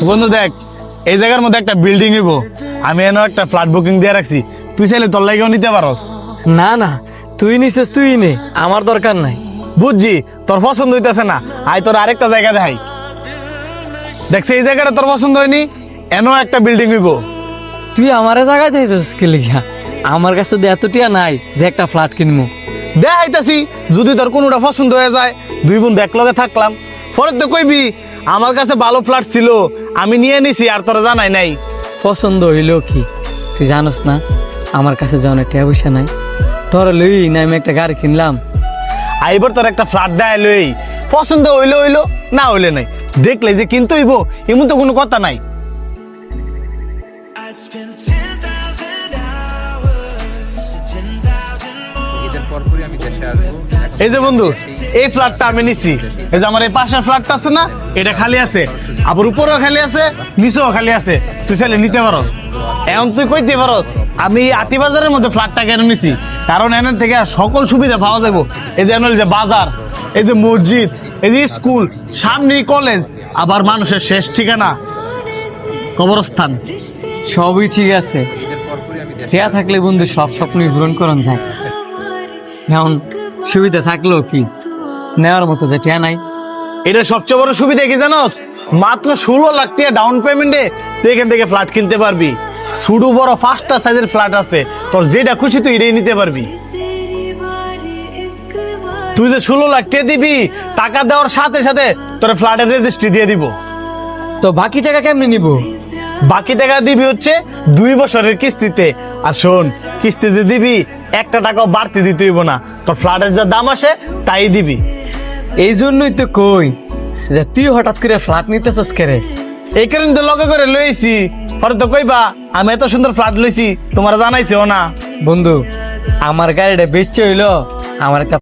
বন্ধু দেখ, এই জায়গার মধ্যে একটা বিল্ডিং হইব, আমি এনে একটা ফ্ল্যাট বুকিং দিয়ে রাখছি, তুই চাইলে তোর লাগেও নিতে পারস। না না, তুই নিছিস তুই নে, আমার দরকার নাই। বুঝছি তোর পছন্দ হইতেছে না, আই তোর আরেকটা জায়গা দেখাই। দেখছি এই জায়গাটা তোর পছন্দ হয়নি, এনো একটা বিল্ডিং হইব। তুই আমারে জায়গায় দিতেছিস কি লিখা? আমার কাছে তো এতটিয়া নাই যে একটা ফ্ল্যাট কিনবো। দেখাইতাছি, যদি তোর কোনোটা পছন্দ হয়ে যায়, দুই বোন একলগে থাকলাম, পরে তো কইবি আমার কাছে ভালো ফ্ল্যাট ছিল, আমি নিয়ে নিছি আর তোরা জানাই নাই। পছন্দ হইলো কি? তুই জানোস না আমার কাছে যেমন একটা পয়সা নাই, তোর লই না আমি একটা গাড়ি কিনলাম। আইবার তোর একটা ফ্ল্যাট দেয় লই, পছন্দ হইলো হইলো, না হইলে নাই, দেখলে যে কিনতে হইব এমন তো কোনো কথা নাই। এই যে বন্ধু, এই ফ্ল্যাটটা আমি নিছি, এই যে আমার এই পাশের ফ্ল্যাটটা আছে না, এটা খালি আছে, আবার উপরেও খালি আছে, নিচেও খালি আছে, তুই চাইলে নিতে পারস। এখন তুই কইতে পারস আমি আতিবাজারের মধ্যে ফ্ল্যাটটা কেন নিছি, কারণ এখান থেকে সকল সুবিধা পাওয়া যাবো। এই যে এনে যে বাজার, এই যে মসজিদ, এই যে স্কুল, সামনেই কলেজ, আবার মানুষের শেষ ঠিকানা কবরস্থান। সবই ঠিক আছে, টিয়া থাকলে বন্ধু সব স্বপ্নই পূরণ করন যায়। এখন সুবিধা থাকলেও কি নেওয়ার মতো যে টিয়া নাই। এটা সবচেয়ে বড় সুবিধা কি জানোস? মাত্র 16 লাখ টাকা ডাউন পেমেন্টে তুই এখান থেকে ফ্ল্যাট কিনতে পারবি। ছোট বড় 5টা সাইজের ফ্ল্যাট আছে, তোর যেটা খুশি তুই এটাই নিতে পারবি। তুই যে 16 লাখ টাকা দিবি, টাকা দেওয়ার সাথে সাথে তোর ফ্ল্যাটের রেজিস্ট্রি দিয়ে দিব। তো বাকি টাকা কেমনে নিব? বাকি টাকা দিবি হচ্ছে 2 বছরের কিস্তিতে। আর শোন, কিস্তিতে দিবি, একটা টাকাও বাড়তি দিতে হইব না, তোর ফ্ল্যাটের যা দাম আসে তাই দিবি। এই জন্যই তো কই যে তুই হঠাৎ করে ফ্ল্যাট নিতেছস কেরে। এই কারণে তো লগে করে লইছি, পরে তো কইবা আমি এত সুন্দর ফ্ল্যাট লইছি, তোমার জানাইছিও না। বন্ধু আমার গাড়িটা বেচে হইলো আমার একটা